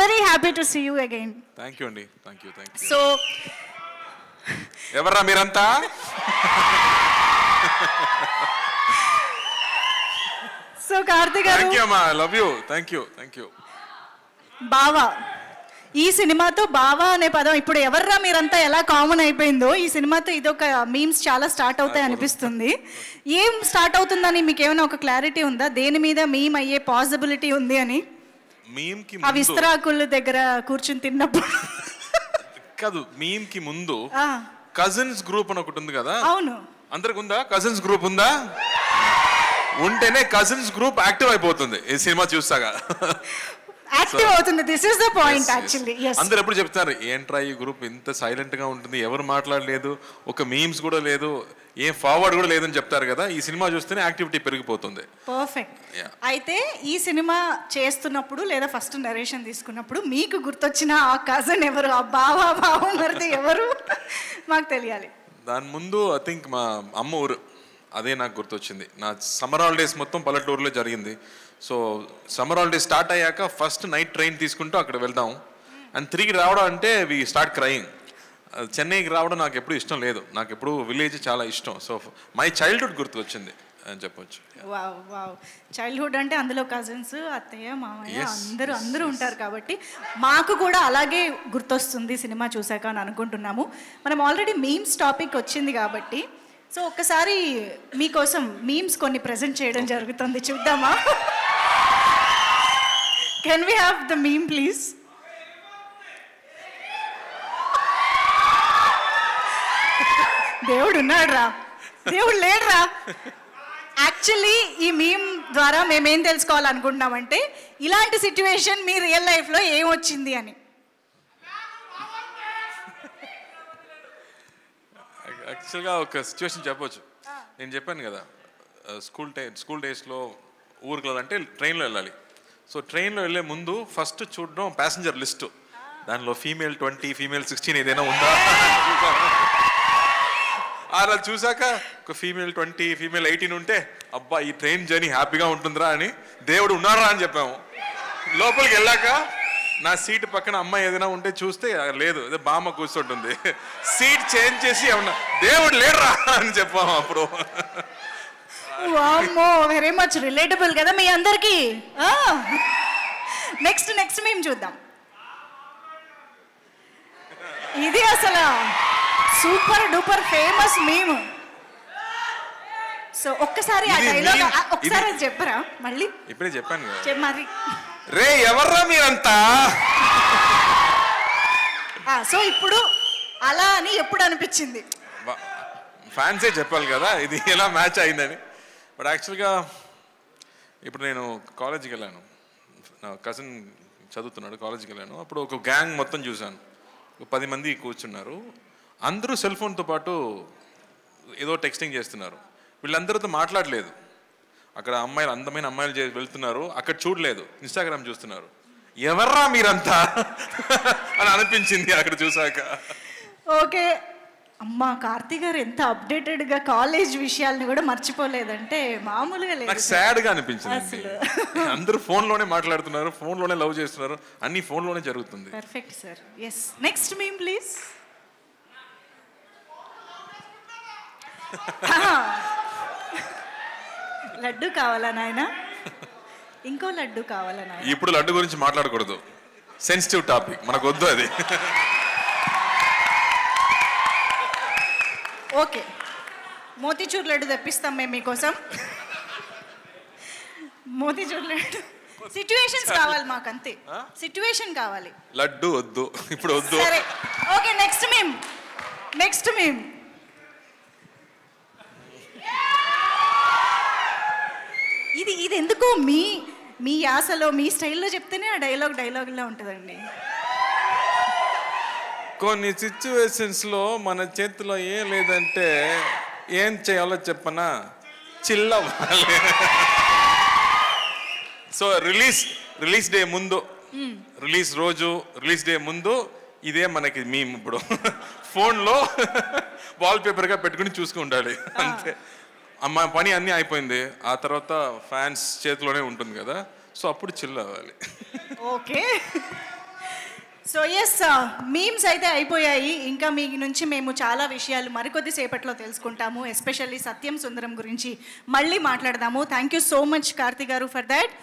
very happy to see you again. Thank you అండి. Thank you. So ఎవర్రా మీరంతా? So Karthik గారు, Thank you అమ్మా. I love you. Thank you. బావా, ఈ సినిమాతో బావా అనే పదం ఇప్పుడు ఎవర్రా మీరంతా ఎలా కామన్ అయిపోయిందో ఈ సినిమాతో ఇదొక మీమ్స్ చాలా స్టార్ట్ అవుతాయి అనిపిస్తుంది. ఏం స్టార్ట్ అవుతుందని మీకు ఏమైనా ఒక క్లారిటీ ఉందా? దేని మీద మీమ్ అయ్యే పాసిబిలిటీ ఉంది అని? మీమ్ కి ఆ విస్తరాకుల దగ్గర కూర్చుని తిన్నప్పుడు కాదు, మీమ్ కి ముందు కజిన్స్ గ్రూప్ అని ఒకటి ఉంది కదా. అవును, అందరికి ఉందా? కజిన్స్ గ్రూప్ ఉందా? ఉంటేనే కజిన్స్ గ్రూప్ యాక్టివ్ అయిపోతుంది ఈ సినిమా చూస్తాగా. యాక్టివ్ అవుతుంది. This is the point actually. అందరు ఎప్పుడు చెప్తారు, ఏంట్రా ఈ గ్రూప్ ఇంత సైలెంట్ గా ఉంటుంది, ఎవరు మాట్లాడలేదు, ఒక మీమ్స్ కూడా లేదు, ఏం ఫార్వర్డ్ కూడా లేదని చెప్తారు కదా. ఈ సినిమా చూస్తేనే యాక్టివిటీ పెరిగిపోతుంది. పర్ఫెక్ట్. అయితే ఈ సినిమా చేస్తున్నప్పుడు లేదా ఫస్ట్ నరేషన్ తీసుకున్నప్పుడు మీకు గుర్తొచ్చిన ఆ కజన్ ఎవరు, ఆ బావ మరిది ఎవరు మాకు తెలియాలి. దాని ముందు ఐ థింక్ మా అమ్మ ఊరు, అదే నాకు గుర్తొచ్చింది. నా సమ్మర్ హాలిడేస్ మొత్తం పల్లెటూరులో జరిగింది. సో సమ్మర్ హాలిడేస్ స్టార్ట్ అయ్యాక ఫస్ట్ నైట్ ట్రైన్ తీసుకుంటూ అక్కడ వెళ్దాం. అండ్ తిరిగి రావడం అంటే వి స్టార్ట్ క్రయింగ్. చెన్నైకి రావడం నాకు ఎప్పుడు ఇష్టం లేదు, నాకు ఎప్పుడు విలేజ్ చాలా ఇష్టం. సో మై చైల్డ్హుడ్ గుర్తు వచ్చింది అని చెప్పొచ్చు. వావ్, చైల్డ్హుడ్ అంటే అందులో కజిన్స్, అత్తయ్య, మామయ్య అందరూ ఉంటారు కాబట్టి మాకు కూడా అలాగే గుర్తొస్తుంది సినిమా చూసాక అని అనుకుంటున్నాము. మనం ఆల్రెడీ మీమ్స్ టాపిక్ వచ్చింది కాబట్టి సో ఒక్కసారి మీకోసం మీమ్స్ కొన్ని ప్రెజెంట్ చేయడం జరుగుతుంది, చూద్దామా? Can we have the meme please? దేవుడు ఉన్నాడు రా, దేవుడు లేడురా. యాక్చువల్లీ ఈ మీమ్ ద్వారా మేమేం తెలుసుకోవాలనుకుంటున్నామంటే ఇలాంటి సిచ్యువేషన్ మీ రియల్ లైఫ్లో ఏమొచ్చింది అని. యాక్చువల్గా ఒక సిచ్యువేషన్ చెప్పొచ్చు. నేను చెప్పాను కదా, స్కూల్ డేస్లో ఊరికి వెళ్ళాలంటే ట్రైన్లో వెళ్ళాలి. సో ట్రైన్లో వెళ్ళే ముందు ఫస్ట్ చూడడం ప్యాసింజర్ లిస్టు, దానిలో ఫీమేల్ 20 ఫీమేల్ 16 ఏదైనా ఉందా అలా చూసాక ఒక ఫీమేల్ 20 ఫీమేల్ 18 ఉంటే అబ్బా ఈ ట్రైన్ జర్నీ హ్యాపీగా ఉంటుందిరా అని దేవుడు ఉన్నారా అని చెప్పాము. లోపలికి వెళ్ళాక నా సీట్ పక్కన అమ్మాయి ఏదైనా ఉంటే చూస్తే లేదు, అదే బామ్మ కూర్చుంటుంది. సీట్ చేంజ్ చేసి ఏమన్నా దేవుడు లేడురా అని చెప్పాము అప్పుడు. వామ్మో, వెరీ మచ్ రిలేటబుల్ కదా మీ అందరికి. నెక్స్ట్ మేము చూద్దాం. ఇది అసలు super duper famous meme. So ఒక్కసారి ఆ డైలాగ్ ఒకసారి చెప్పరా మళ్ళీ? ఇప్పుడే చెప్పాను మరి. రే ఎవర్రా మీరంతా. సో ఇప్పుడు అలా అని ఎప్పుడు అనిపించింది? ఫ్యాన్సే చెప్పాలి కదా ఇది ఎలా మ్యాచ్ అయిందని. బట్ యాక్చువల్గా ఇప్పుడు నేను కాలేజీకి వెళ్ళాను, నా కజిన్ చదువుతున్నాడు, కాలేజీకి వెళ్ళాను. అప్పుడు ఒక గ్యాంగ్ మొత్తం చూశాను, 10 మంది కూర్చున్నారు. అందరూ సెల్ ఫోన్తో పాటు ఏదో టెక్స్టింగ్ చేస్తున్నారు. వీళ్ళందరితో మాట్లాడలేదు. అక్కడ అమ్మాయిలు, అందమైన అమ్మాయిలు వెళ్తున్నారు, అక్కడ చూడలేదు, ఇన్స్టాగ్రామ్ చూస్తున్నారు. ఎవర్రా మీరంతా అని అనిపించింది అక్కడ చూసాక. ఓకే, అమ్మా కార్తీక్ గారు ఎంత అప్డేటెడ్గా కాలేజ్ విషయాలను కూడా మర్చిపోలేదంటే మామూలుగా లేదు. నాకు సాడ్గా అనిపించింది. అందరూ ఫోన్లోనే మాట్లాడుతున్నారు, ఫోన్లోనే లవ్ చేస్తున్నారు, అన్ని ఫోన్లోనే జరుగుతుంది. Perfect sir. Yes, next meme please. Laddu కావాలా నాయన? ఇంకో లడ్డు కావాలా నాయన? ఇప్పుడు లడ్డు గురించి మాట్లాడకూడదు, సెన్సిటివ్ టాపిక్, మనకు వద్దు అది. ఓకే, మోతీచూర్ లడ్డు తెప్పిస్తాం మేము మీకోసం. మోతీచూర్ లడ్డు సిచ్యువేషన్స్ కావాలి మాకు, అంతే. సిచ్యువేషన్ కావాలి, లడ్డు వద్దు ఇప్పుడు వద్దు. సరే ఓకే, నెక్స్ట్ మీమ్. ఇది ఎందుకు మీ యాసలో మీ స్టైల్లో చెప్తేనే ఆ డైలాగ్లా ఉంటుందండి. కొన్ని సిచ్యువేషన్స్లో మన చేతిలో ఏం లేదంటే ఏం చేయాలో చెప్పనా, చిల్లవ్వాలి. సో రిలీజ్ డే ముందు, రిలీజ్ డే ముందు ఇదే మనకి మీమ్. ఇప్పుడు ఫోన్లో వాల్ పేపర్గా పెట్టుకుని చూసుకుంటాడు అంతే. అమ్మ పని అన్నీ అయిపోయింది, ఆ తర్వాత ఫ్యాన్స్ చేతిలోనే ఉంటుంది కదా, సో అప్పుడు చిల్ అవ్వాలి. ఓకే, సో ఎస్, మీమ్స్ అయితే అయిపోయాయి. ఇంకా మీ నుంచి మేము చాలా విషయాలు మరికొద్ది సేపట్లో తెలుసుకుంటాము. ఎస్పెషల్లీ సత్యం సుందరం గురించి మళ్ళీ మాట్లాడదాము. Thank you so much Karthi గారు ఫర్ దాట్.